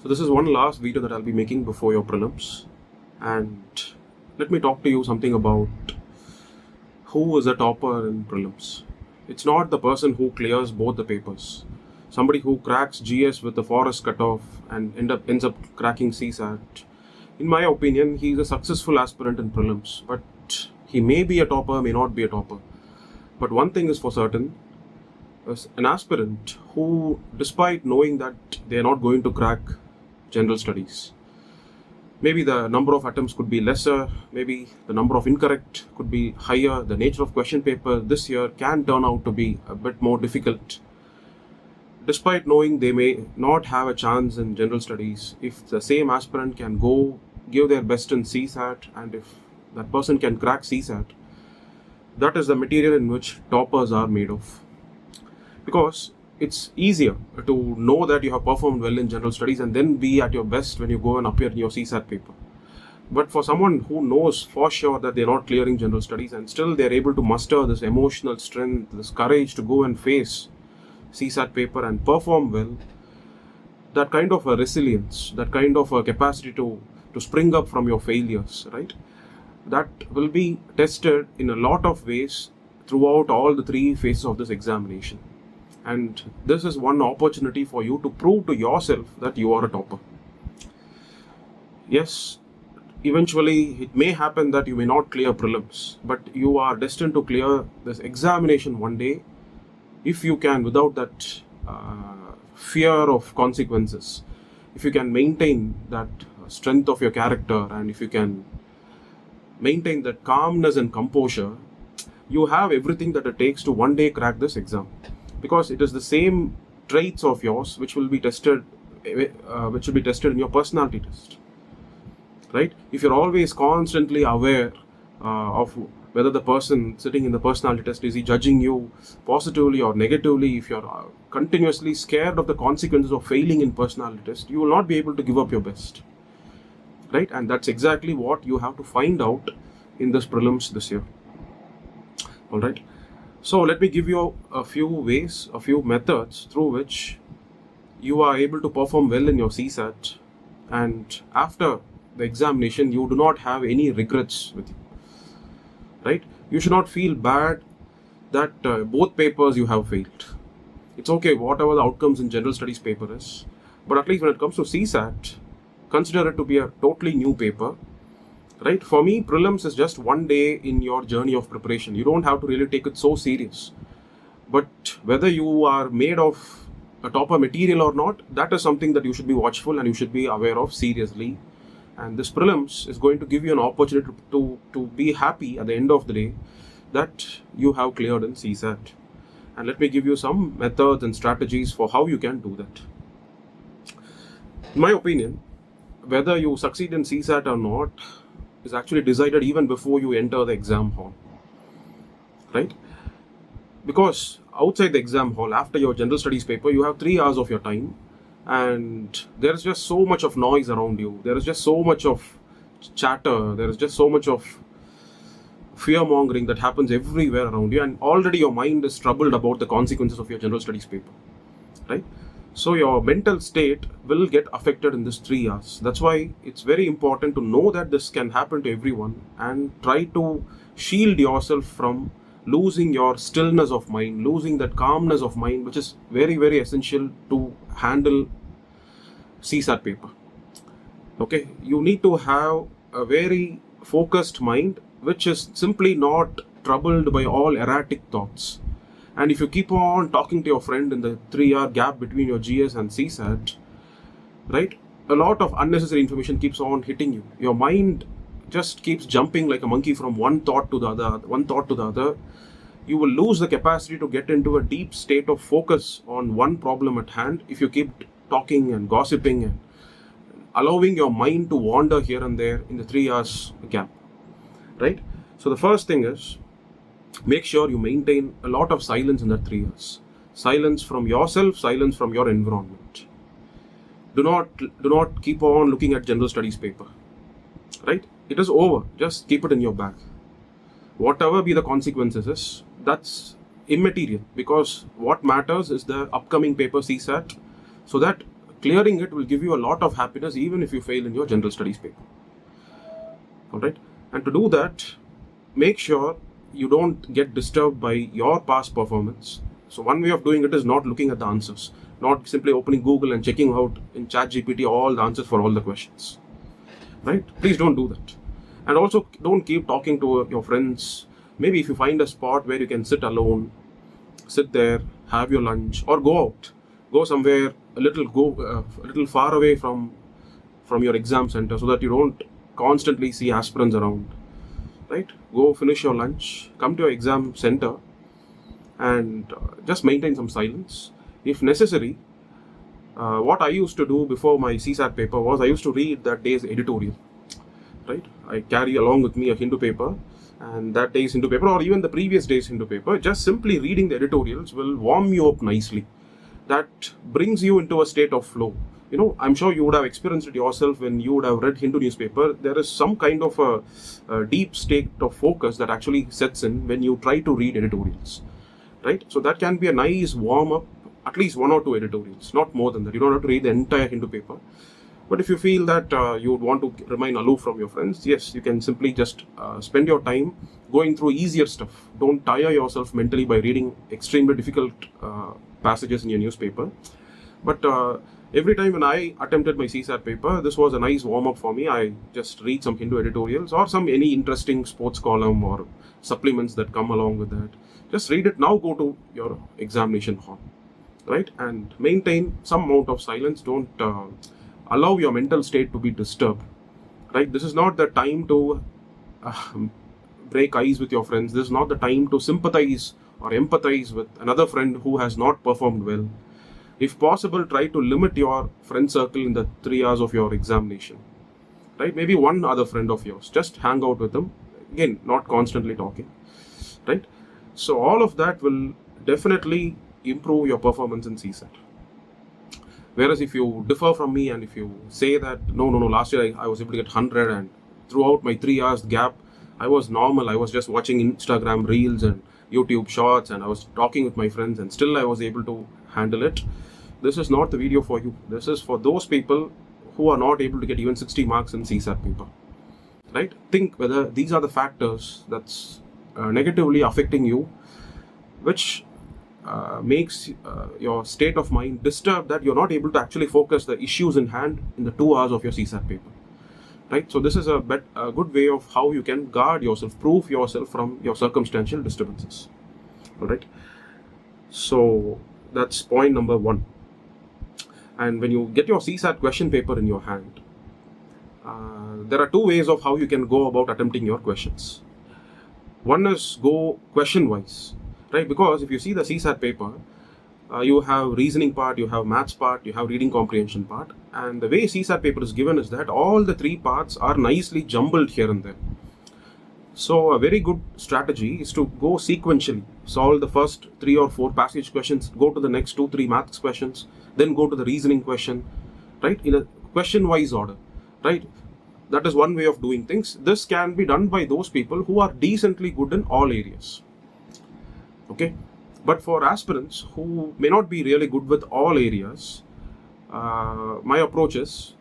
So this is one last video that I'll be making before your prelims, and let me talk to you something about who is a topper in prelims. It's not the person who clears both the papers. Somebody who cracks GS with the forest cutoff and ends up cracking CSAT. In my opinion, he's a successful aspirant in prelims, but he may be a topper, may not be a topper. But one thing is for certain, as an aspirant who, despite knowing that they are not going to crack general studies, maybe the number of attempts could be lesser, maybe the number of incorrect could be higher, the nature of question paper this year can turn out to be a bit more difficult. Despite knowing they may not have a chance in general studies, if the same aspirant can go give their best in CSAT, and if that person can crack CSAT, that is the material in which toppers are made of. Because it's easier to know that you have performed well in general studies and then be at your best when you go and appear in your CSAT paper. But for someone who knows for sure that they're not clearing general studies and still they're able to muster this emotional strength, this courage to go and face CSAT paper and perform well, that kind of a resilience, that kind of a capacity to spring up from your failures, right? That will be tested in a lot of ways throughout all the three phases of this examination. And this is one opportunity for you to prove to yourself that you are a topper. Yes, eventually it may happen that you may not clear prelims, but you are destined to clear this examination one day if you can, without that fear of consequences. If you can maintain that strength of your character, and if you can maintain that calmness and composure, you have everything that it takes to one day crack this exam. Because it is the same traits of yours which will be tested in your personality test, right? If you're always constantly aware of whether the person sitting in the personality test, is he judging you positively or negatively, if you're continuously scared of the consequences of failing in personality test, you will not be able to give up your best, right? And that's exactly what you have to find out in this prelims this year. All right. So let me give you a few ways, a few methods through which you are able to perform well in your CSAT, and after the examination you do not have any regrets with you, right? You should not feel bad that both papers you have failed. It's okay, whatever the outcomes in general studies paper is, but at least when it comes to CSAT, consider it to be a totally new paper. Right? For me, prelims is just one day in your journey of preparation. You don't have to really take it so serious. But whether you are made of a topper material or not, that is something that you should be watchful and you should be aware of seriously. And this prelims is going to give you an opportunity to be happy at the end of the day that you have cleared in CSAT. And let me give you some methods and strategies for how you can do that. In my opinion, whether you succeed in CSAT or not is actually decided even before you enter the exam hall, right? Because outside the exam hall, after your general studies paper, you have 3 hours of your time, and there is just so much of noise around you. There is just so much of chatter. There is just so much of fear mongering that happens everywhere around you, and already your mind is troubled about the consequences of your general studies paper, right? So your mental state will get affected in this 3 hours. That's why it's very important to know that this can happen to everyone and try to shield yourself from losing your stillness of mind, losing that calmness of mind, which is very, very essential to handle CSAT paper. Okay, you need to have a very focused mind, which is simply not troubled by all erratic thoughts. And if you keep on talking to your friend in the 3-hour gap between your GS and CSAT, right, a lot of unnecessary information keeps on hitting you. Your mind just keeps jumping like a monkey from one thought to the other. You will lose the capacity to get into a deep state of focus on one problem at hand if you keep talking and gossiping and allowing your mind to wander here and there in the 3 hours gap, right? So the first thing is, make sure you maintain a lot of silence in that 3 hours. Silence from yourself, silence from your environment. Do not keep on looking at general studies paper, right? It is over. Just keep it in your bag. Whatever be the consequences is, that's immaterial, because what matters is the upcoming paper CSAT, so that clearing it will give you a lot of happiness even if you fail in your general studies paper. Alright, and to do that, make sure you don't get disturbed by your past performance. So one way of doing it is not looking at the answers, not simply opening Google and checking out in ChatGPT all the answers for all the questions. Right? Please don't do that. And also don't keep talking to your friends. Maybe if you find a spot where you can sit alone, sit there, have your lunch, or go out, go somewhere a little far away from your exam center, so that you don't constantly see aspirants around. Right? Go finish your lunch, come to your exam center, and just maintain some silence. If necessary, what I used to do before my CSAT paper was I used to read that day's editorial. Right? I carry along with me a Hindu paper, and that day's Hindu paper, or even the previous day's Hindu paper, just simply reading the editorials will warm you up nicely. That brings you into a state of flow. I'm sure you would have experienced it yourself when you would have read Hindu newspaper. There is some kind of a deep state of focus that actually sets in when you try to read editorials. Right? So that can be a nice warm up, at least 1 or 2 editorials, not more than that. You don't have to read the entire Hindu paper. But if you feel that you would want to remain aloof from your friends, yes, you can simply just spend your time going through easier stuff. Don't tire yourself mentally by reading extremely difficult passages in your newspaper. But every time when I attempted my CSAT paper, this was a nice warm-up for me. I just read some Hindu editorials or any interesting sports column or supplements that come along with that. Just read it. Now go to your examination hall, right? And maintain some amount of silence. Don't allow your mental state to be disturbed, right? This is not the time to break ice with your friends. This is not the time to sympathize or empathize with another friend who has not performed well. If possible, try to limit your friend circle in the 3 hours of your examination, right? Maybe one other friend of yours, just hang out with them. Again, not constantly talking, right? So all of that will definitely improve your performance in CSAT. Whereas if you differ from me and if you say that, no, last year I was able to get 100 and throughout my 3 hours gap, I was normal. I was just watching Instagram reels and YouTube shorts and I was talking with my friends and still I was able to handle it. This is not the video for you. This is for those people who are not able to get even 60 marks in CSAT paper, right? Think whether these are the factors that's negatively affecting you, which makes your state of mind disturbed, that you're not able to actually focus the issues in hand in the 2 hours of your CSAT paper, right? So this is a good way of how you can guard yourself, proof yourself from your circumstantial disturbances. All right. So that's point number 1. And when you get your CSAT question paper in your hand, there are 2 ways of how you can go about attempting your questions. One is go question wise, right? Because if you see the CSAT paper, you have reasoning part, you have maths part, you have reading comprehension part. And the way CSAT paper is given is that all the 3 parts are nicely jumbled here and there. So a very good strategy is to go sequentially, solve the first 3 or 4 passage questions, go to the next 2-3 maths questions, then go to the reasoning question, right? In a question wise order, right? That is one way of doing things. This can be done by those people who are decently good in all areas. Okay. But for aspirants who may not be really good with all areas, my approach is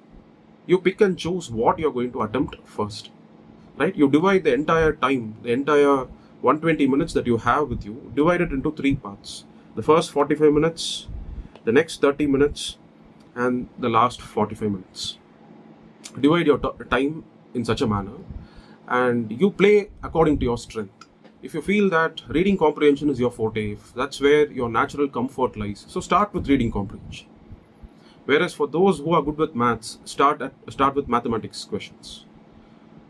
you pick and choose what you're going to attempt first, right? You divide the entire time, the entire 120 minutes that you have with you, divide it into 3 parts. The first 45 minutes, the next 30 minutes, and the last 45 minutes. Divide your time in such a manner and you play according to your strength. If you feel that reading comprehension is your forte, if that's where your natural comfort lies, so start with reading comprehension. Whereas for those who are good with maths, start with mathematics questions,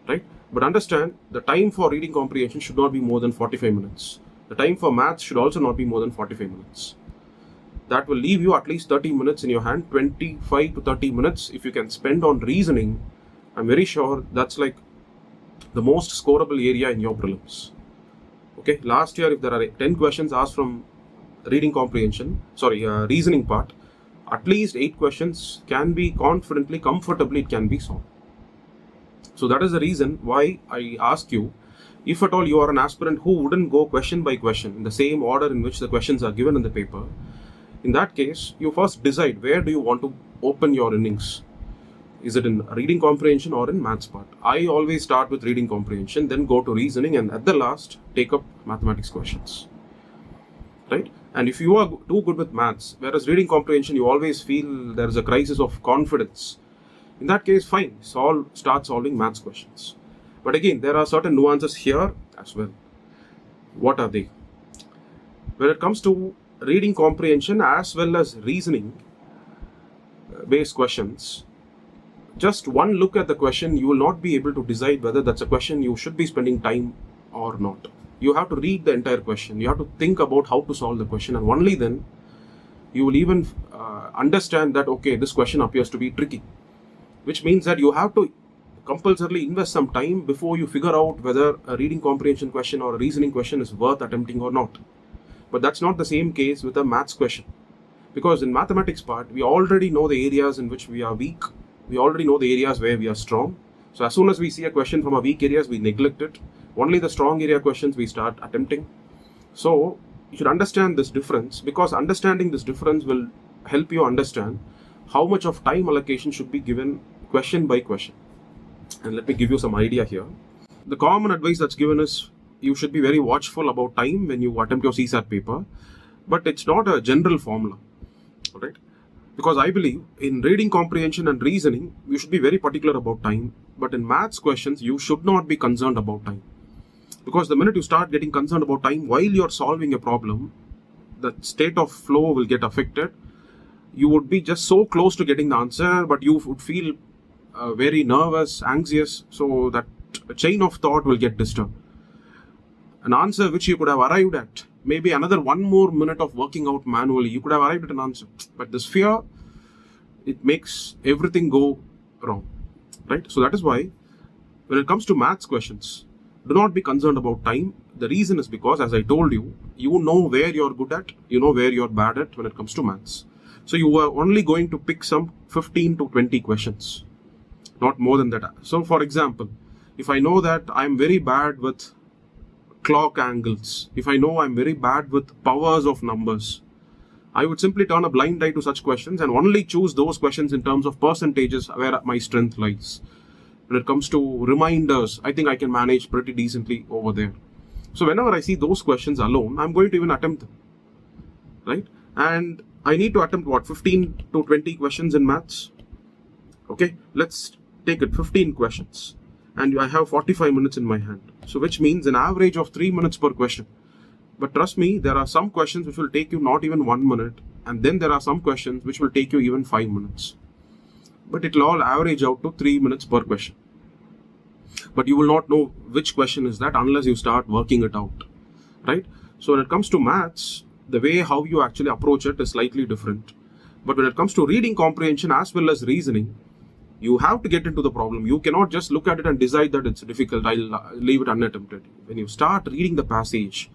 right? But understand, the time for reading comprehension should not be more than 45 minutes. The time for maths should also not be more than 45 minutes. That will leave you at least 30 minutes in your hand. 25 to 30 minutes if you can spend on reasoning, I'm very sure that's like the most scoreable area in your prelims. Okay, last year if there are 10 questions asked from reading comprehension, reasoning part, at least 8 questions can be comfortably it can be solved. So that is the reason why I ask you, if at all you are an aspirant who wouldn't go question by question in the same order in which the questions are given in the paper, In that case, you first decide where do you want to open your innings. Is it in reading comprehension or in maths part? I always start with reading comprehension, then go to reasoning, and at the last, take up mathematics questions. Right? And if you are too good with maths, whereas reading comprehension, you always feel there is a crisis of confidence. In that case, fine, start solving maths questions. But again, there are certain nuances here as well. What are they? When it comes to reading comprehension as well as reasoning based questions, just one look at the question, you will not be able to decide whether that's a question you should be spending time or not. You have to read the entire question. You have to think about how to solve the question, and only then you will even understand that, okay, this question appears to be tricky, which means that you have to compulsorily invest some time before you figure out whether a reading comprehension question or a reasoning question is worth attempting or not. But that's not the same case with a maths question, because in mathematics part, we already know the areas in which we are weak. We already know the areas where we are strong. So as soon as we see a question from a weak areas, we neglect it. Only the strong area questions we start attempting. So you should understand this difference, because understanding this difference will help you understand how much of time allocation should be given question by question. And let me give you some idea here. The common advice that's given is you should be very watchful about time when you attempt your CSAT paper, but it's not a general formula, right? Because I believe in reading comprehension and reasoning, you should be very particular about time, but in maths questions, you should not be concerned about time. Because the minute you start getting concerned about time while you're solving a problem, the state of flow will get affected. You would be just so close to getting the answer, but you would feel very nervous, anxious, so that chain of thought will get disturbed. An answer which you could have arrived at, maybe another one more minute of working out manually, you could have arrived at an answer. But this fear, it makes everything go wrong, right? So that is why when it comes to maths questions, do not be concerned about time. The reason is because, as I told you, you know where you're good at, you know where you're bad at when it comes to maths. So you are only going to pick some 15 to 20 questions, not more than that. So for example, if I know that I'm very bad with clock angles, if I know I'm very bad with powers of numbers, I would simply turn a blind eye to such questions and only choose those questions in terms of percentages where my strength lies. When it comes to reminders, I think I can manage pretty decently over there. So whenever I see those questions alone, I'm going to even attempt them, right? And I need to attempt what, 15 to 20 questions in maths? Okay, let's take it 15 questions. And I have 45 minutes in my hand. So which means an average of 3 minutes per question. But trust me, there are some questions which will take you not even 1 minute. And then there are some questions which will take you even 5 minutes. But it will all average out to 3 minutes per question. But you will not know which question is that unless you start working it out, right? So when it comes to maths, the way how you actually approach it is slightly different. But when it comes to reading comprehension as well as reasoning, you have to get into the problem. You cannot just look at it and decide that it's difficult, I'll leave it unattempted. When you start reading the passage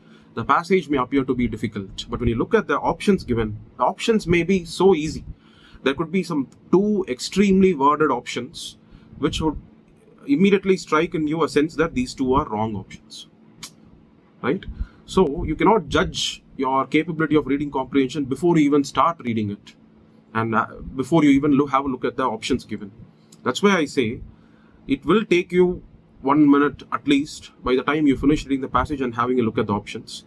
may appear to be difficult. But when you look at the options given, the options may be so easy. There could be some two extremely worded options which would immediately strike in you a sense that these two are wrong options, right? So you cannot judge your capability of reading comprehension before you even start reading it, and before you even have a look at the options given. That's why I say it will take you 1 minute at least by the time you finish reading the passage and having a look at the options,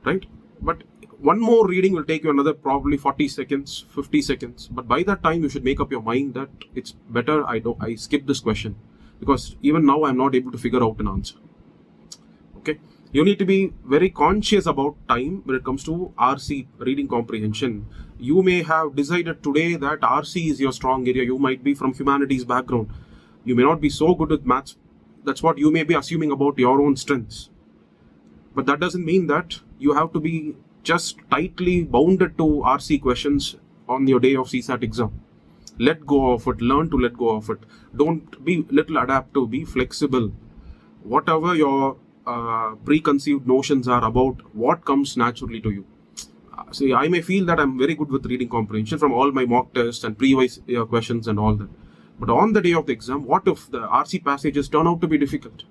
right? But one more reading will take you another probably 40 seconds, 50 seconds. But by that time, you should make up your mind that it's better I skip this question, because even now I'm not able to figure out an answer. Okay, you need to be very conscious about time when it comes to RC, reading comprehension. You may have decided today that RC is your strong area. You might be from humanities background. You may not be so good with maths. That's what you may be assuming about your own strengths. But that doesn't mean that you have to be just tightly bounded to RC questions on your day of CSAT exam. Let go of it. Learn to let go of it. Don't be little adaptive. Be flexible. Whatever your preconceived notions are about what comes naturally to you. See, I may feel that I'm very good with reading comprehension from all my mock tests and previous questions and all that. But on the day of the exam, what if the RC passages turn out to be difficult?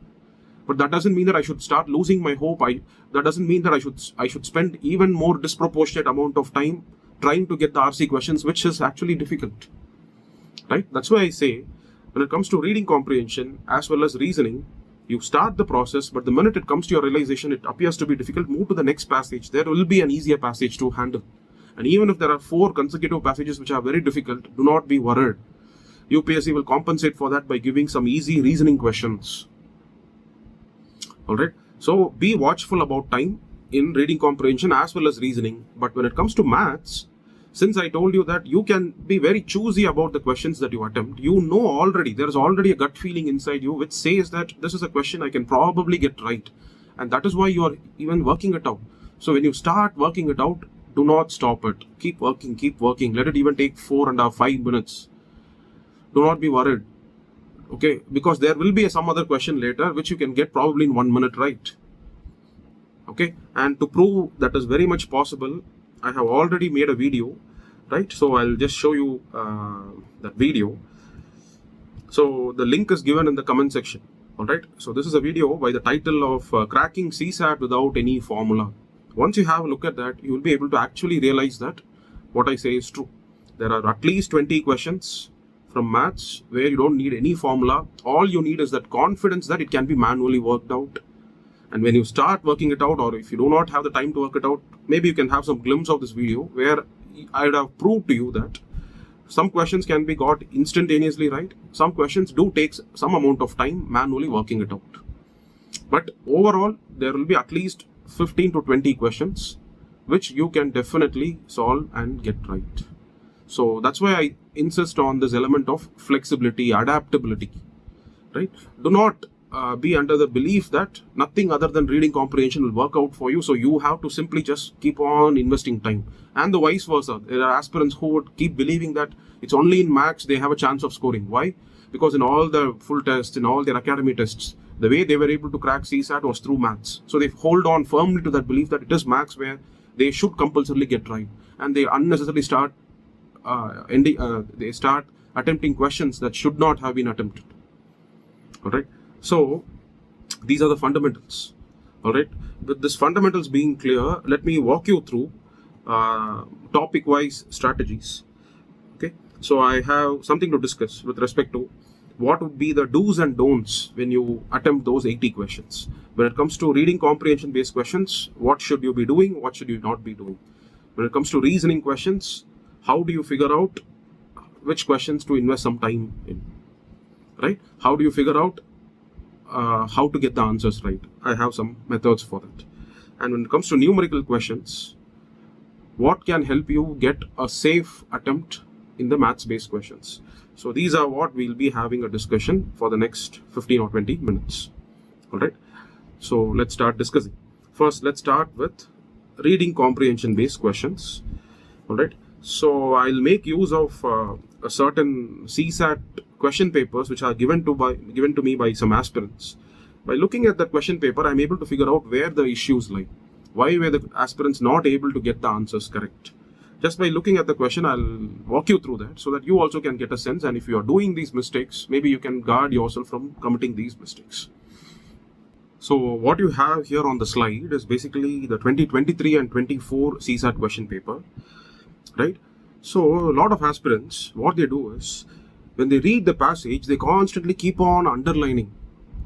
But that doesn't mean that I should start losing my hope. That doesn't mean that I should spend even more disproportionate amount of time trying to get the RC questions, which is actually difficult, right? That's why I say, when it comes to reading comprehension as well as reasoning, you start the process, but the minute it comes to your realization it appears to be difficult, move to the next passage. There will be an easier passage to handle. And even if there are 4 consecutive passages which are very difficult, do not be worried. UPSC will compensate for that by giving some easy reasoning questions. Alright, so be watchful about time in reading comprehension as well as reasoning. But when it comes to maths, since I told you that you can be very choosy about the questions that you attempt, you know already, there is already a gut feeling inside you which says that this is a question I can probably get right. And that is why you are even working it out. So when you start working it out, do not stop it. Keep working. Let it even take 4.5, 5 minutes. Do not be worried. Okay, because there will be some other question later which you can get probably in 1 minute right. Okay, and to prove that is very much possible, I have already made a video, right? So I'll just show you that video. So the link is given in the comment section. All right, so this is a video by the title of cracking CSAT without any formula. Once you have a look at that, you will be able to actually realize that what I say is true. There are at least 20 questions from maths where you don't need any formula. All you need is that confidence that it can be manually worked out. And when you start working it out, or if you do not have the time to work it out, maybe you can have some glimpse of this video where I would have proved to you that some questions can be got instantaneously right. Some questions do take some amount of time manually working it out. But overall, there will be at least 15 to 20 questions which you can definitely solve and get right. So that's why I insist on this element of flexibility, adaptability, right? Do not be under the belief that nothing other than reading comprehension will work out for you, so you have to simply just keep on investing time. And the vice versa. There are aspirants who would keep believing that it's only in maths they have a chance of scoring. Why? Because in all the full tests, in all their academy tests, the way they were able to crack CSAT was through maths. So they hold on firmly to that belief that it is maths where they should compulsorily get right, and they unnecessarily start attempting questions that should not have been attempted. All right. So these are the fundamentals. All right. With this fundamentals being clear, let me walk you through topic-wise strategies. Okay. So I have something to discuss with respect to what would be the do's and don'ts when you attempt those 80 questions. When it comes to reading comprehension based questions, what should you be doing? What should you not be doing? When it comes to reasoning questions, how do you figure out which questions to invest some time in? Right? How do you figure out how to get the answers right? I have some methods for that. And when it comes to numerical questions, what can help you get a safe attempt in the maths based questions? So these are what we'll be having a discussion for the next 15 or 20 minutes. All right. So let's start discussing. First, let's start with reading comprehension based questions. All right. So I'll make use of a certain CSAT question papers which are given to me by some aspirants. By looking at the question paper, I'm able to figure out where the issues lie. Why were the aspirants not able to get the answers correct? Just by looking at the question, I'll walk you through that so that you also can get a sense. And if you are doing these mistakes, maybe you can guard yourself from committing these mistakes. So what you have here on the slide is basically the 2023 and 24 CSAT question paper, right? So a lot of aspirants, what they do is, when they read the passage, they constantly keep on underlining.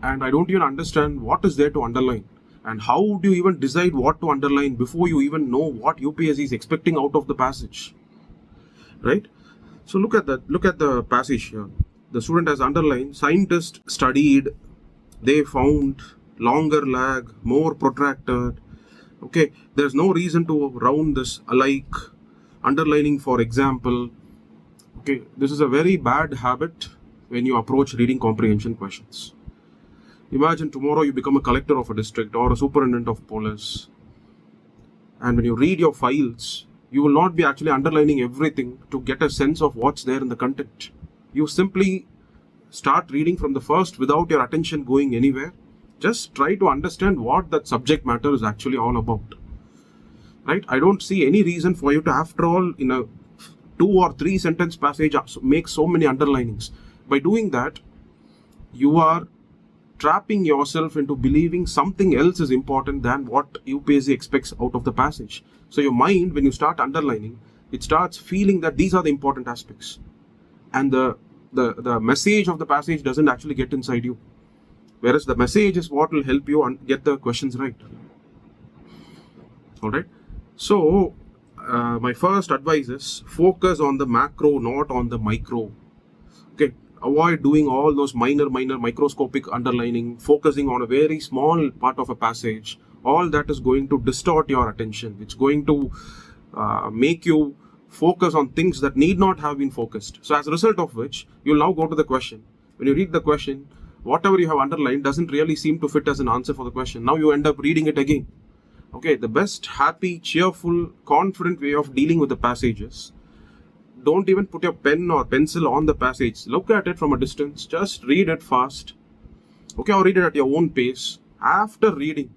And I don't even understand what is there to underline. And how do you even decide what to underline before you even know what UPSC is expecting out of the passage, right? So look at that. Look at the passage here. The student has underlined, scientists studied, they found, longer lag, more protracted. Okay, there's no reason to round this alike. Underlining, for example. Okay, this is a very bad habit when you approach reading comprehension questions. Imagine tomorrow you become a collector of a district or a superintendent of police. And when you read your files, you will not be actually underlining everything to get a sense of what's there in the content. You simply start reading from the first without your attention going anywhere. Just try to understand what that subject matter is actually all about. Right? I don't see any reason for you to, after all, in a 2 or 3 sentence passage, make so many underlinings. By doing that, you are trapping yourself into believing something else is important than what UPSC expects out of the passage. So your mind, when you start underlining, it starts feeling that these are the important aspects, and the message of the passage doesn't actually get inside you, whereas the message is what will help you get the questions right. All right. So my first advice is focus on the macro, not on the micro. Okay. Avoid doing all those minor microscopic underlining, focusing on a very small part of a passage. All that is going to distort your attention. It's going to make you focus on things that need not have been focused. So as a result of which, you'll now go to the question. When you read the question, whatever you have underlined doesn't really seem to fit as an answer for the question. Now you end up reading it again. Okay, the best, happy, cheerful, confident way of dealing with the passages, don't even put your pen or pencil on the passage. Look at it from a distance. Just read it fast. Okay, or read it at your own pace. After reading,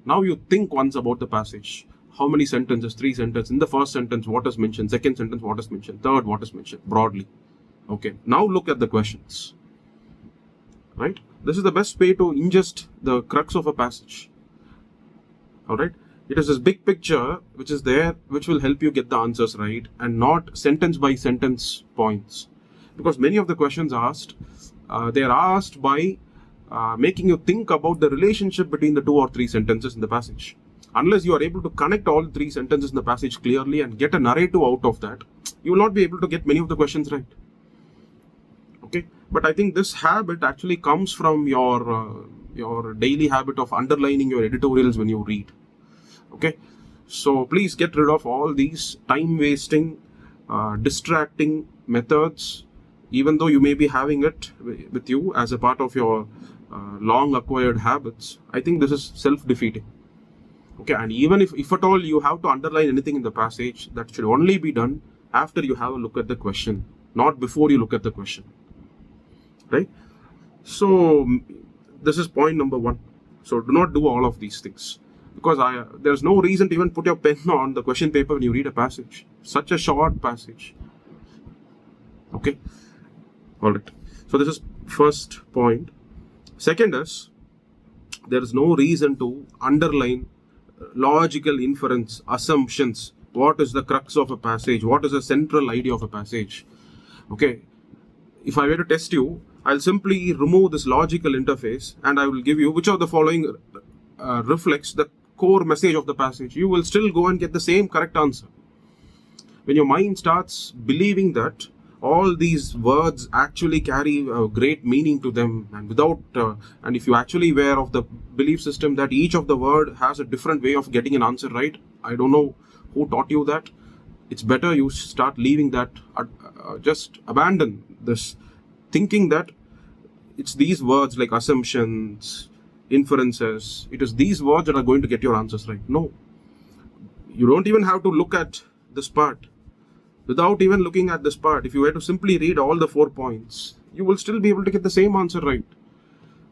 now you think once about the passage. How many sentences? 3 sentences. In the first sentence, what is mentioned? Second sentence, what is mentioned? Third, what is mentioned? Broadly. Okay, now look at the questions. Right? This is the best way to ingest the crux of a passage. Alright? It is this big picture which is there, which will help you get the answers right, and not sentence by sentence points. Because many of the questions asked, they are asked by making you think about the relationship between the 2 or 3 sentences in the passage. Unless you are able to connect all 3 sentences in the passage clearly and get a narrative out of that, you will not be able to get many of the questions right. Okay, but I think this habit actually comes from your daily habit of underlining your editorials when you read. Okay, so please get rid of all these time-wasting, distracting methods, even though you may be having it with you as a part of your long-acquired habits. I think this is self-defeating. Okay, and even if at all you have to underline anything in the passage, that should only be done after you have a look at the question, not before you look at the question. Right? So this is point number 1. So do not do all of these things, because there's no reason to even put your pen on the question paper when you read a passage. Such a short passage. Okay. All right. So this is first point. Second is, there is no reason to underline logical inference, assumptions. What is the crux of a passage? What is the central idea of a passage? Okay. If I were to test you, I'll simply remove this logical interface and I will give you which of the following reflects the core message of the passage. You will still go and get the same correct answer. When your mind starts believing that all these words actually carry a great meaning to them, and if you actually aware of the belief system that each of the word has a different way of getting an answer right, I don't know who taught you that. It's better you start leaving that, just abandon this thinking that it's these words like assumptions, inferences, it is these words that are going to get your answers right. No, you don't even have to look at this part. Without even looking at this part, if you were to simply read all the 4 points, you will still be able to get the same answer right.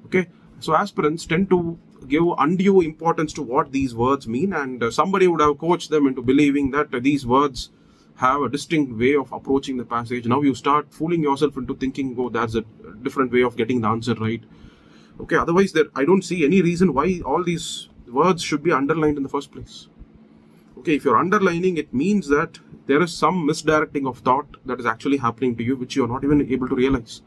Okay, so aspirants tend to give undue importance to what these words mean, and somebody would have coached them into believing that these words have a distinct way of approaching the passage. Now you start fooling yourself into thinking, oh, that's a different way of getting the answer right. Okay, otherwise I don't see any reason why all these words should be underlined in the first place. Okay, if you're underlining, it means that there is some misdirecting of thought that is actually happening to you, which you're not even able to realize.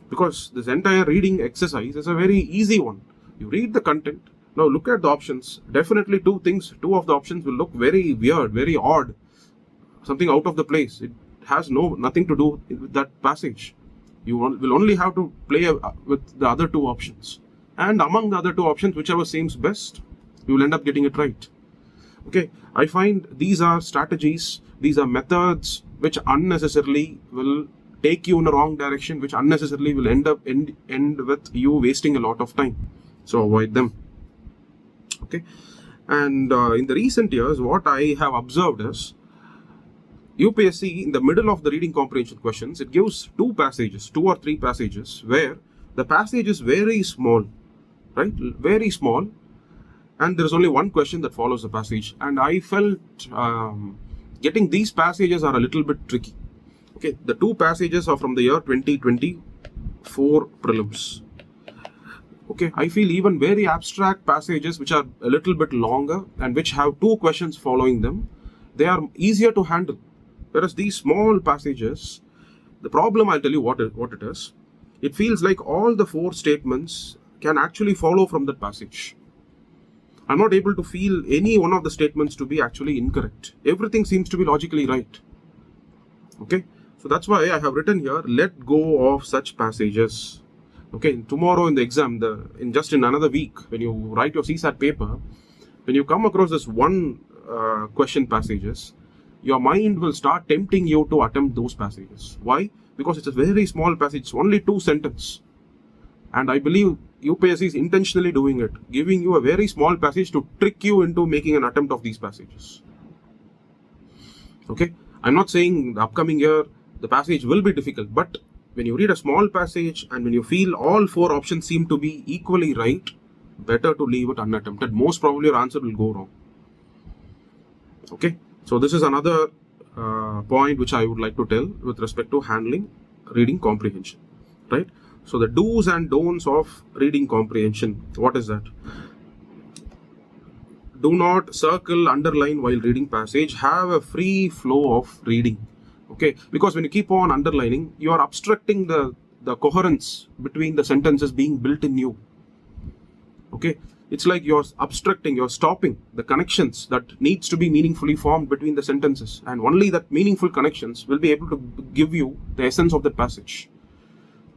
Because this entire reading exercise is a very easy one. You read the content, now look at the options. Definitely two of the options will look very weird, very odd, something out of the place. It has nothing to do with that passage. You will only have to play with the other 2 options. And among the other 2 options, whichever seems best, you will end up getting it right. Okay, I find these are strategies, these are methods which unnecessarily will take you in the wrong direction, which unnecessarily will end with you wasting a lot of time. So avoid them. Okay, and in the recent years, what I have observed is UPSC, in the middle of the reading comprehension questions, it gives 2 or 3 passages where the passage is very small, right? Very small. And there is only one question that follows the passage. And I felt getting these passages are a little bit tricky. Okay, the 2 passages are from the year 2024 prelims. Okay, I feel even very abstract passages which are a little bit longer and which have 2 questions following them, they are easier to handle. Whereas these small passages, the problem, I'll tell you what it is. It feels like all the 4 statements can actually follow from that passage. I'm not able to feel any one of the statements to be actually incorrect. Everything seems to be logically right. Okay, so that's why I have written here, let go of such passages. Okay, tomorrow in the exam, in another week, when you write your CSAT paper, when you come across this one question passages, your mind will start tempting you to attempt those passages. Why? Because it's a very small passage, it's only 2 sentences. And I believe UPSC is intentionally doing it, giving you a very small passage to trick you into making an attempt of these passages. Okay, I'm not saying the upcoming year the passage will be difficult, but when you read a small passage and when you feel all 4 options seem to be equally right, better to leave it unattempted. Most probably your answer will go wrong. Okay, so this is another point which I would like to tell with respect to handling reading comprehension, right? So the do's and don'ts of reading comprehension, what is that? Do not circle, underline while reading passage. Have a free flow of reading. Okay, because when you keep on underlining, you are obstructing the coherence between the sentences being built in you. Okay, it's like you're obstructing, you're stopping the connections that needs to be meaningfully formed between the sentences, and only that meaningful connections will be able to give you the essence of the passage.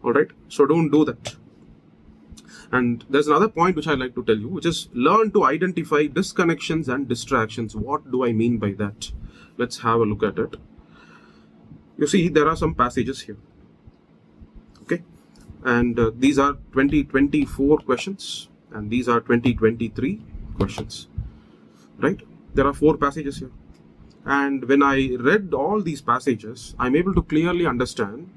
All right, so don't do that. And there's another point which I'd like to tell you, which is learn to identify disconnections and distractions. What do I mean by that? Let's have a look at it. You see, there are some passages here. Okay, and these are 2024 questions, and these are 2023 questions, right? There are 4 passages here. And when I read all these passages, I'm able to clearly understand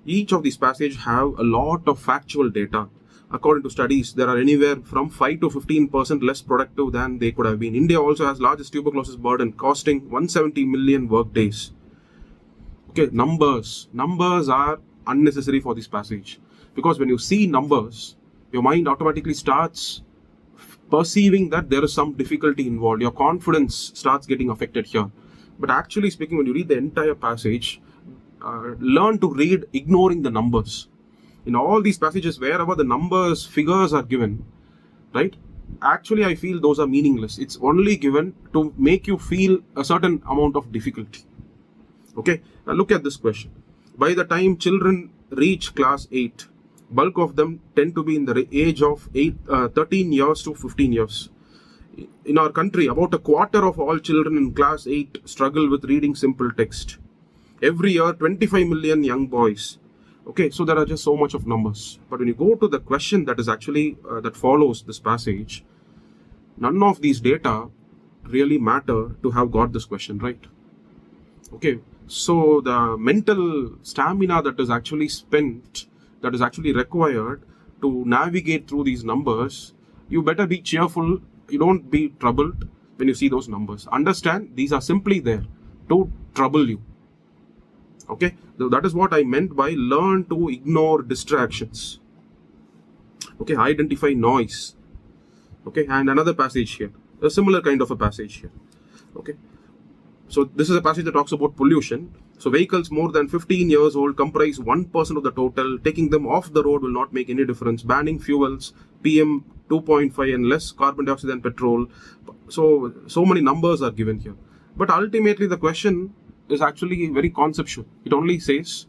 each of these passages have a lot of factual data. According to studies, there are anywhere from 5 to 15% less productive than they could have been. India also has largest tuberculosis burden, costing 170 million work days. Okay, numbers are unnecessary for this passage, because when you see numbers, your mind automatically starts perceiving that there is some difficulty involved. Your confidence starts getting affected here. But actually speaking, when you read the entire passage, learn to read ignoring the numbers. In all these passages, wherever the figures are given, right, actually I feel those are meaningless. It's only given to make you feel a certain amount of difficulty. Okay, now look at this question. By the time children reach class 8, bulk of them tend to be in the age of 13 years to 15 years. In our country, about a quarter of all children in class 8 struggle with reading simple text. Every year, 25 million young boys. Okay, so there are just so much of numbers. But when you go to the question that is actually, that follows this passage, none of these data really matter to have got this question right. Okay, so the mental stamina that is actually spent, that is actually required to navigate through these numbers, you better be cheerful. You don't be troubled when you see those numbers. Understand, these are simply there to trouble you. Okay, so that is what I meant by learn to ignore distractions. Okay, identify noise. Okay, and another passage here, a similar kind of a passage here. Okay, so this is a passage that talks about pollution. So vehicles more than 15 years old comprise 1% of the total. Taking them off the road will not make any difference. Banning fuels, PM 2.5 and less carbon dioxide than petrol. So many numbers are given here. But ultimately the question is actually very conceptual. It only says,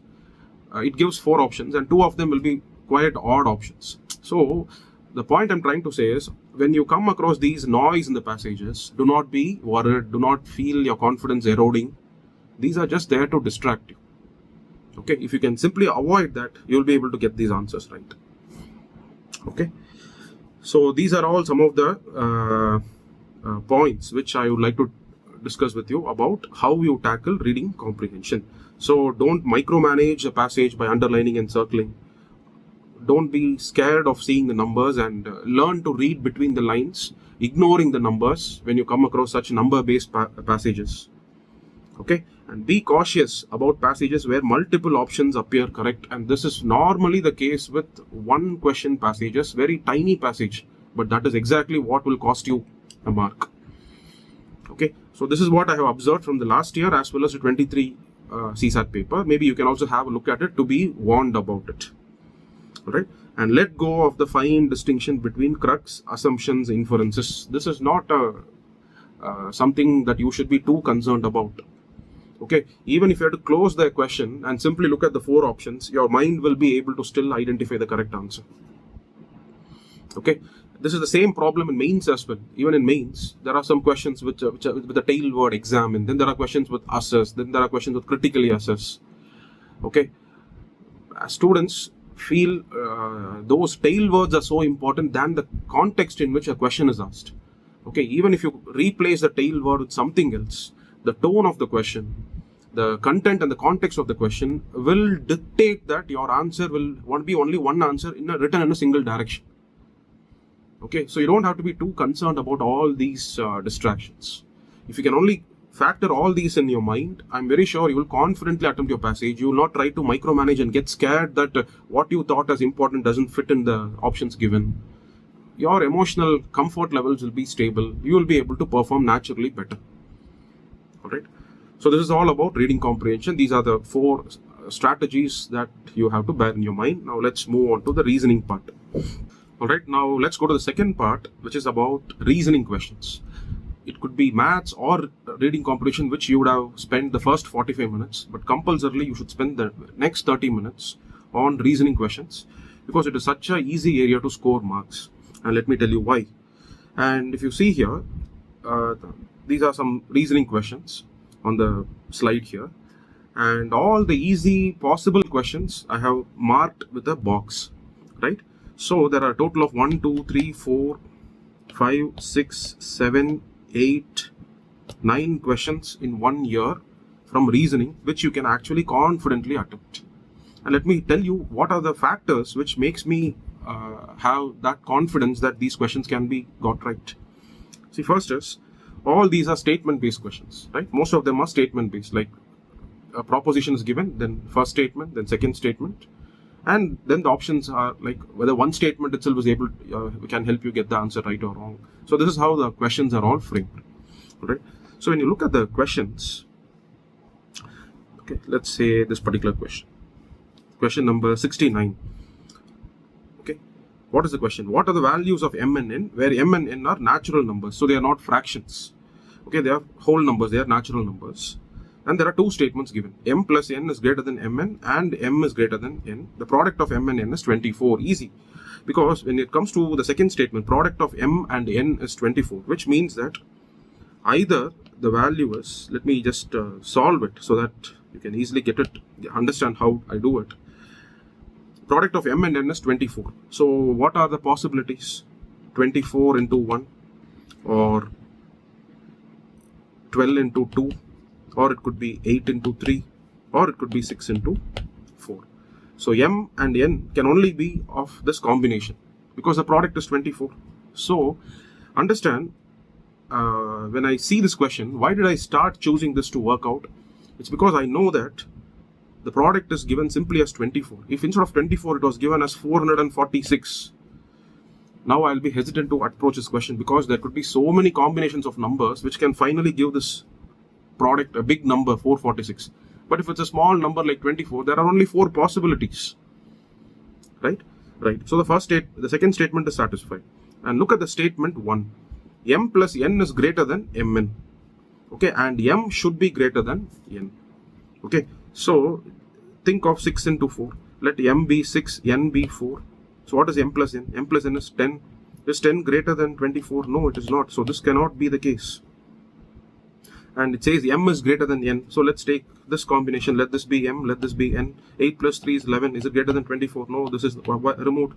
it gives 4 options and 2 of them will be quite odd options. So the point I'm trying to say is, when you come across these noise in the passages, do not be worried, do not feel your confidence eroding. These are just there to distract you. Okay, if you can simply avoid that, you'll be able to get these answers right. Okay, so these are all some of the points which I would like to discuss with you about how you tackle reading comprehension. So don't micromanage a passage by underlining and circling. Don't be scared of seeing the numbers, and learn to read between the lines, ignoring the numbers when you come across such number-based passages. Okay, and be cautious about passages where multiple options appear correct, and this is normally the case with one question passages, very tiny passage, but that is exactly what will cost you a mark. Okay, so this is what I have observed from the last year as well as the 23 CSAT paper. Maybe you can also have a look at it to be warned about it. All right, and let go of the fine distinction between crux, assumptions, inferences. This is not something that you should be too concerned about. Okay, even if you have to close the question and simply look at the 4 options, your mind will be able to still identify the correct answer. Okay, this is the same problem in mains as well. Even in mains, there are some questions which are with the tail word examine, then there are questions with assess, then there are questions with critically assess. Okay, as students feel those tail words are so important than the context in which a question is asked. Okay, even if you replace the tail word with something else, the tone of the question, the content and the context of the question will dictate that your answer will be only one answer written in a single direction. Okay, so you don't have to be too concerned about all these distractions. If you can only factor all these in your mind, I'm very sure you will confidently attempt your passage. You will not try to micromanage and get scared that what you thought as important doesn't fit in the options given. Your emotional comfort levels will be stable. You will be able to perform naturally better. Alright, so this is all about reading comprehension. These are the 4 strategies that you have to bear in your mind. Now let's move on to the reasoning part. Alright, now let's go to the second part, which is about reasoning questions. It could be maths or reading comprehension, which you would have spent the first 45 minutes, but compulsorily you should spend the next 30 minutes on reasoning questions, because it is such an easy area to score marks. And let me tell you why. And if you see here, these are some reasoning questions on the slide here, and all the easy possible questions I have marked with a box, right? So there are a total of 1, 2, 3, 4, 5, 6, 7, 8, 9 questions in 1 year from reasoning, which you can actually confidently attempt. And let me tell you what are the factors which makes me have that confidence that these questions can be got right. See, first is, all these are statement-based questions, right? Most of them are statement-based, like a proposition is given, then first statement, then second statement, and then the options are like whether one statement itself is able can help you get the answer right or wrong. So this is how the questions are all framed, right? So when you look at the questions, okay, let's say this particular question number 69. Okay, what is the question? What are the values of m and n, where m and n are natural numbers, so they are not fractions. Okay, they are whole numbers, they are natural numbers. And there are 2 statements given. M plus n is greater than mn and m is greater than n. The product of m and n is 24. Easy. Because when it comes to the second statement, product of m and n is 24, which means that either the value is, let me just solve it so that you can easily get it, understand how I do it. Product of m and n is 24. So what are the possibilities? 24 into 1, or 12 into 2, or it could be 8 into 3, or it could be 6 into 4. So m and n can only be of this combination because the product is 24. So understand, when I see this question, why did I start choosing this to work out? It's because I know that the product is given simply as 24. If instead of 24 it was given as 446, now I'll be hesitant to approach this question, because there could be so many combinations of numbers which can finally give this product a big number, 446. But if it's a small number like 24, there are only 4 possibilities, right? So the second statement is satisfied. And look at the statement 1. M plus n is greater than mn. Okay, and m should be greater than n. Okay, so think of 6 into 4. Let m be 6, n be 4. So what is m plus n? M plus n is 10. Is 10 greater than 24? No, it is not. So this cannot be the case. And it says m is greater than n. So let's take this combination. Let this be m, let this be n. 8 plus 3 is 11. Is it greater than 24? No, this is removed.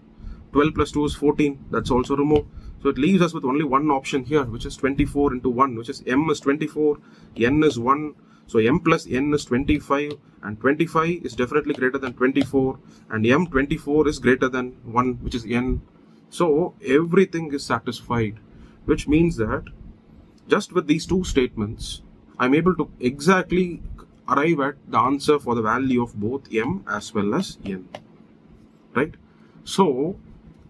12 plus 2 is 14. That's also removed. So it leaves us with only one option here, which is 24 into 1, which is m is 24, n is 1. So m plus n is 25, and 25 is definitely greater than 24, and m 24 is greater than 1, which is n. So everything is satisfied, which means that just with these 2 statements, I'm able to exactly arrive at the answer for the value of both m as well as n, right? So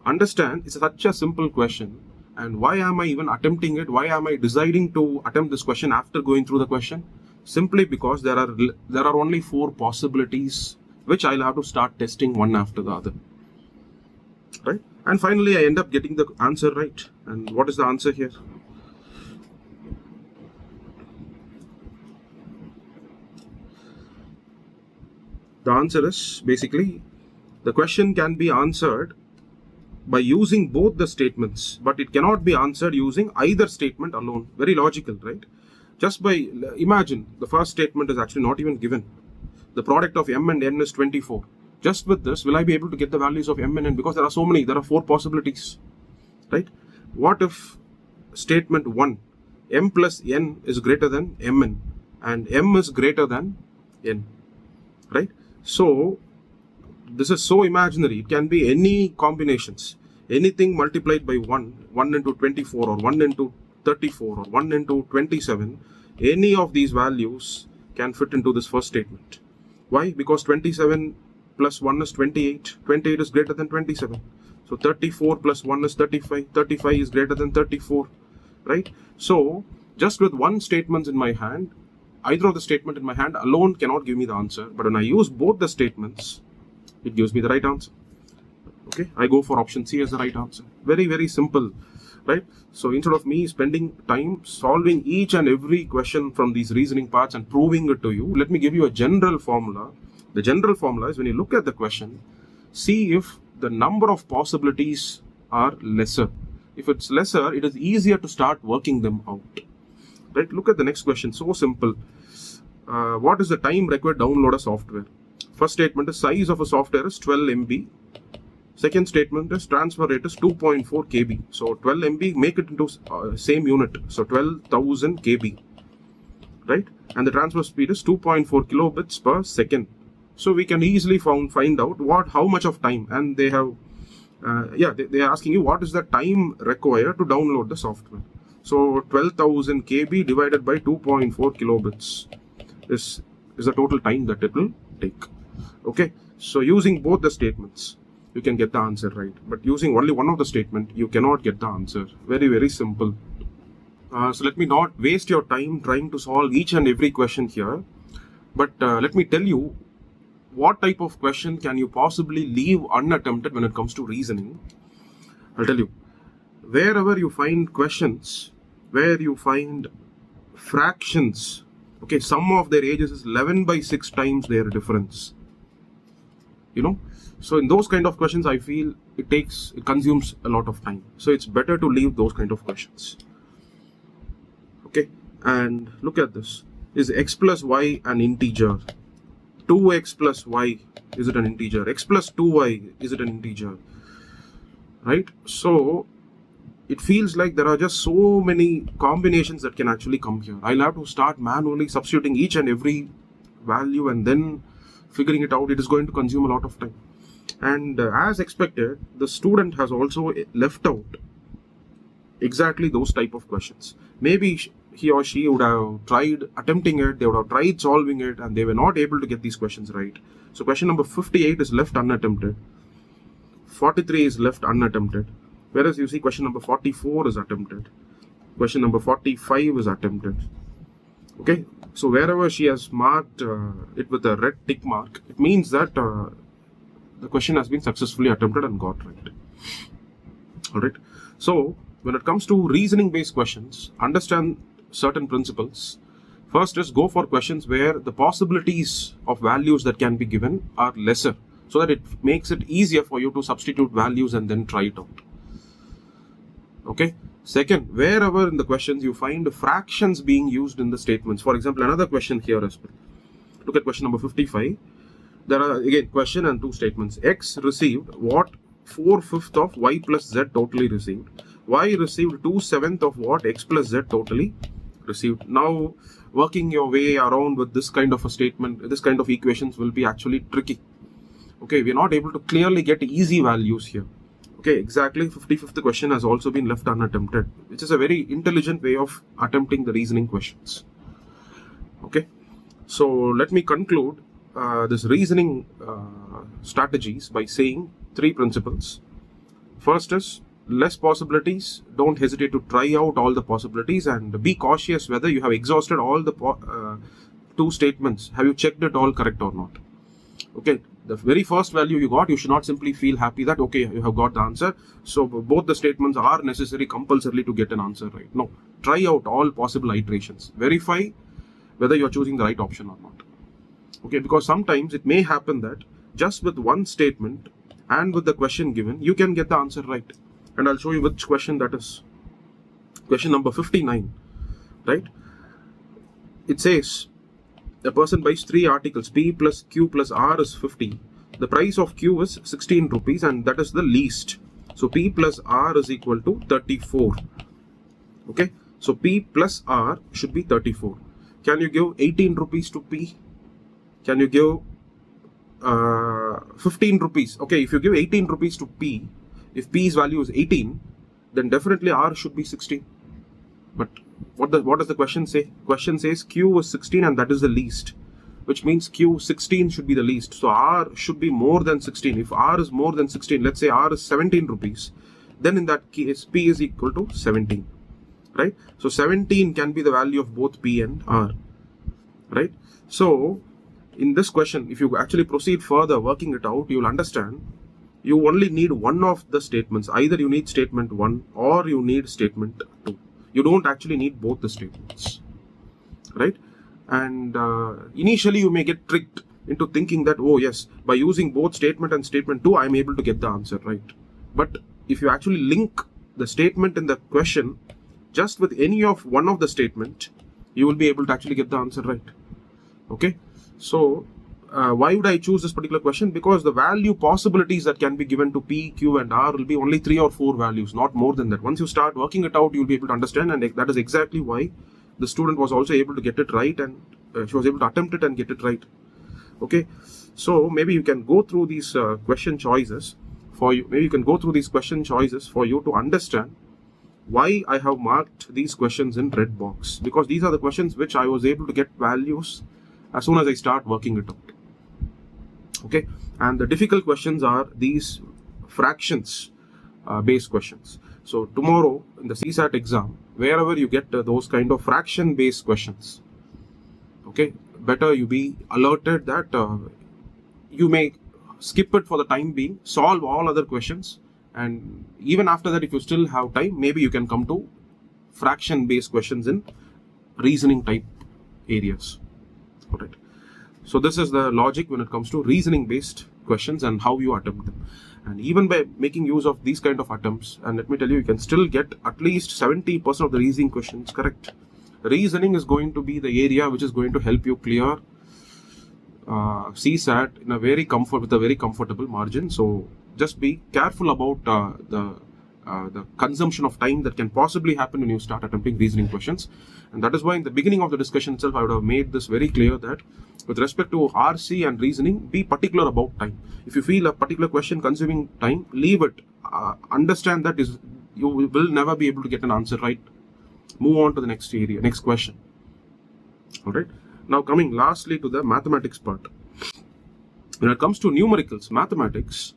understand, it's such a simple question, And why am I even attempting it? Why am I deciding to attempt this question after going through the question? Simply because there are only 4 possibilities which I'll have to start testing one after the other, right? And finally, I end up getting the answer right. And what is the answer here? The answer is basically the question can be answered by using both the statements, but it cannot be answered using either statement alone. Very logical, right? Just by imagine the first statement is actually not even given. The product of m and n is 24. Just with this, will I be able to get the values of m and n? Because there are so many, there are 4 possibilities, right? What if statement 1, m plus n is greater than mn and m is greater than n, right? So this is so imaginary. It can be any combinations, anything multiplied by 1 into 24 or 1 into 34 or 1 into 27. Any of these values can fit into this first statement. Why? Because 27 plus 1 is 28. 28 is greater than 27. So 34 plus 1 is 35. 35 is greater than 34, right? So just with one statement in my hand, either of the statement in my hand alone cannot give me the answer. But when I use both the statements, it gives me the right answer. Okay, I go for option C as the right answer. Very, very simple, right? So instead of me spending time solving each and every question from these reasoning parts and proving it to you, let me give you a general formula. The general formula is when you look at the question, see if the number of possibilities are lesser. If it's lesser, it is easier to start working them out, right? Look at the next question. So simple. What is the time required to download a software? First statement is size of a software is 12 MB. Second statement is transfer rate is 2.4 KB. So 12 MB, make it into same unit. So 12,000 KB, right? And the transfer speed is 2.4 kilobits per second. So we can easily find out how much of time, and they have, they are asking you what is the time required to download the software. So 12,000 KB divided by 2.4 kilobits is the total time that it will take. Okay, so using both the statements, you can get the answer right. But using only one of the statement, you cannot get the answer. Very, very simple. So let me not waste your time trying to solve each and every question here. But let me tell you what type of question can you possibly leave unattempted when it comes to reasoning. I'll tell you. Wherever you find questions, where you find fractions, okay, sum of their ages is 11 by 6 times their difference. So in those kind of questions, I feel it consumes a lot of time. So it's better to leave those kind of questions. Okay, and look at this. Is x plus y an integer? 2x plus y, is it an integer? X plus 2y, is it an integer? Right? So it feels like there are just so many combinations that can actually come here. I'll have to start manually substituting each and every value and then figuring it out. It is going to consume a lot of time. And as expected, the student has also left out exactly those type of questions. Maybe he or she would have tried attempting it, they would have tried solving it, and they were not able to get these questions right. So question number 58 is left unattempted. 43 is left unattempted. Whereas you see question number 44 is attempted. Question number 45 is attempted. Okay, so wherever she has marked it with a red tick mark, it means that the question has been successfully attempted and got right. Alright, so when it comes to reasoning based questions, understand certain principles. First is go for questions where the possibilities of values that can be given are lesser, so that it makes it easier for you to substitute values and then try it out. Okay. Second, wherever in the questions you find fractions being used in the statements. For example, another question here as well. Look at question number 55. There are again question and 2 statements. X received what 4/5 of y plus z totally received. Y received 2/7 of what x plus z totally received. Now, working your way around with this kind of a statement, this kind of equations will be actually tricky. Okay, we are not able to clearly get easy values here. Okay, exactly 55th question has also been left unattempted, which is a very intelligent way of attempting the reasoning questions. Okay, so let me conclude this reasoning strategies by saying 3 principles. First is less possibilities, don't hesitate to try out all the possibilities and be cautious whether you have exhausted all the two statements. Have you checked it all correct or not? Okay, the very first value you got, you should not simply feel happy that, okay, you have got the answer, so both the statements are necessary compulsorily to get an answer right. No, try out all possible iterations. Verify whether you are choosing the right option or not. Okay, because sometimes it may happen that just with one statement and with the question given, you can get the answer right. And I'll show you which question that is. Question number 59, right? It says, a person buys 3 articles, P plus Q plus R is 50. The price of Q is 16 rupees and that is the least. So P plus R is equal to 34. Okay, so P plus R should be 34. Can you give 18 rupees to P? Can you give 15 rupees? Okay, if you give 18 rupees to P, if P's value is 18, then definitely R should be 16. But what does the question say? Question says Q is 16 and that is the least, which means Q 16 should be the least. So R should be more than 16. If R is more than 16, let's say R is 17 rupees, then in that case P is equal to 17, right? So 17 can be the value of both P and R, right? So in this question, if you actually proceed further working it out, you will understand you only need one of the statements. Either you need statement 1 or you need statement 2. You don't actually need both the statements, right? And initially you may get tricked into thinking that, oh yes, by using both statement and statement 2, I'm able to get the answer right. But if you actually link the statement in the question just with any of one of the statement, you will be able to actually get the answer right. Okay, so why would I choose this particular question? Because the value possibilities that can be given to P, Q and R will be only 3 or 4 values, not more than that. Once you start working it out, you'll be able to understand, and that is exactly why the student was also able to get it right, and she was able to attempt it and get it right. Okay, so maybe you can go through these question choices for you. Maybe you can go through these question choices for you to understand why I have marked these questions in red box, because these are the questions which I was able to get values as soon as I start working it out. Okay, and the difficult questions are these fractions based questions. So tomorrow in the CSAT exam, wherever you get those kind of fraction based questions, okay, better you be alerted that you may skip it for the time being, solve all other questions, and even after that, if you still have time, maybe you can come to fraction based questions in reasoning type areas. All right. So this is the logic when it comes to reasoning based questions and how you attempt them. And even by making use of these kind of attempts, and let me tell you, you can still get at least 70% of the reasoning questions correct. Reasoning is going to be the area which is going to help you clear CSAT in a with a very comfortable margin. So just be careful about the consumption of time that can possibly happen when you start attempting reasoning questions. And that is why in the beginning of the discussion itself, I would have made this very clear that with respect to RC and reasoning, be particular about time. If you feel a particular question consuming time, leave it. Understand that you will never be able to get an answer right. Move on to the next area, next question. All right. Now coming lastly to the mathematics part. When it comes to numericals, mathematics,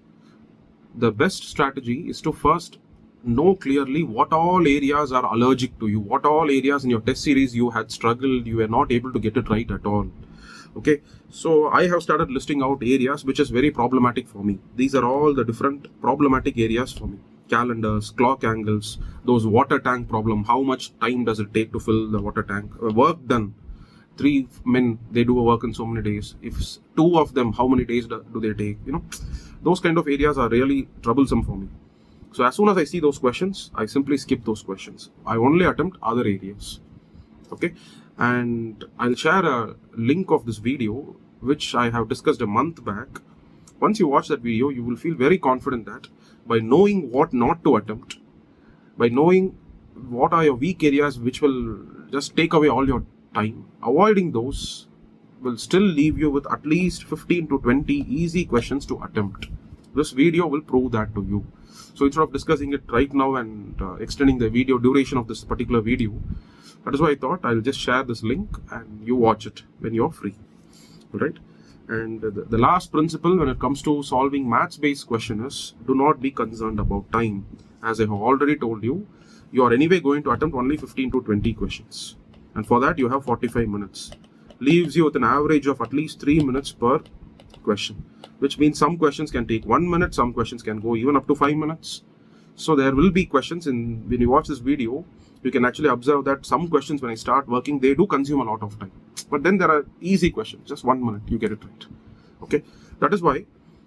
the best strategy is to first know clearly what all areas are allergic to you, what all areas in your test series you had struggled, you were not able to get it right at all. Okay, so I have started listing out areas which is very problematic for me. These are all the different problematic areas for me. Calendars, clock angles, those water tank problem, how much time does it take to fill the water tank, work done. 3 men, they do a work in so many days. If 2 of them, how many days do they take? You know, those kind of areas are really troublesome for me. So as soon as I see those questions, I simply skip those questions. I only attempt other areas. Okay, and I'll share a link of this video which I have discussed a month back. Once you watch that video, you will feel very confident that by knowing what not to attempt, by knowing what are your weak areas which will just take away all your time, avoiding those will still leave you with at least 15 to 20 easy questions to attempt. This video will prove that to you. So instead of discussing it right now and extending the video duration of this particular video, that is why I thought I'll just share this link and you watch it when you're free. All right. And the last principle when it comes to solving maths based question is, do not be concerned about time. as I have already told you, you are anyway going to attempt only 15 to 20 questions. And for that, you have 45 minutes. Leaves you with an average of at least 3 minutes per question, which means some questions can take 1 minute, some questions can go even up to 5 minutes. So there will be questions when you watch this video, you can actually observe that some questions when I start working, they do consume a lot of time. But then there are easy questions, just 1 minute, you get it right. Okay, that is why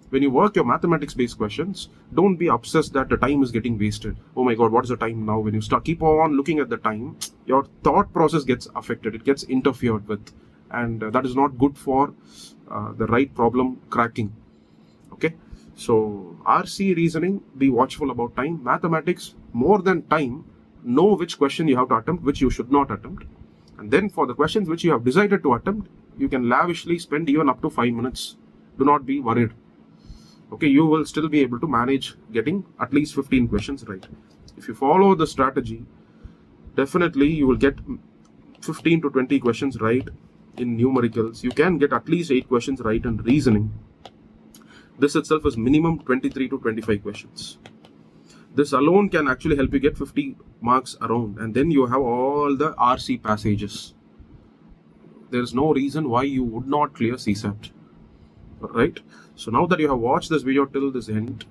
when you work your mathematics based questions, don't be obsessed that the time is getting wasted. Oh my god, what is the time now? When you keep on looking at the time, your thought process gets affected, it gets interfered with, and that is not good for the right problem cracking. Okay, so RC reasoning, be watchful about time. Mathematics, more than time, know which question you have to attempt, which you should not attempt, and then for the questions which you have decided to attempt, you can lavishly spend even up to 5 minutes. Do not be worried. Okay, you will still be able to manage getting at least 15 questions right. If you follow the strategy, definitely you will get 15 to 20 questions right in numericals. You can get at least 8 questions right in reasoning. This itself is minimum 23 to 25 questions. This alone can actually help you get 50 marks around, and then you have all the RC passages. There is no reason why you would not clear CSAT. Right? So now that you have watched this video till this end,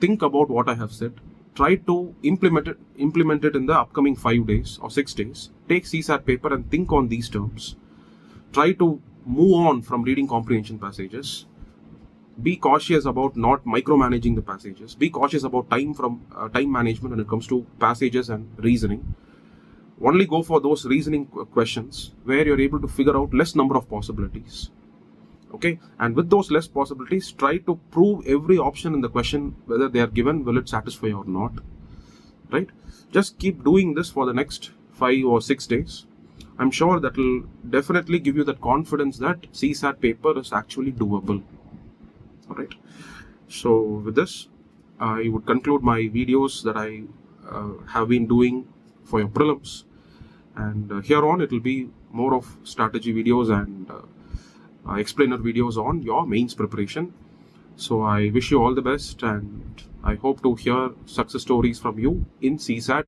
think about what I have said. Try to implement it in the upcoming 5 days or 6 days. Take CSAT paper and think on these terms. Try to move on from reading comprehension passages. Be cautious about not micromanaging the passages. Be cautious about time management when it comes to passages and reasoning. Only go for those reasoning questions where you're able to figure out less number of possibilities. Okay, and with those less possibilities, try to prove every option in the question, whether they are given, will it satisfy or not. Right? Just keep doing this for the next 5 or 6 days. I'm sure that will definitely give you that confidence that CSAT paper is actually doable. Alright, so with this, I would conclude my videos that I have been doing for your prelims, and here on it will be more of strategy videos and explainer videos on your mains preparation. So I wish you all the best, and I hope to hear success stories from you in CSAT.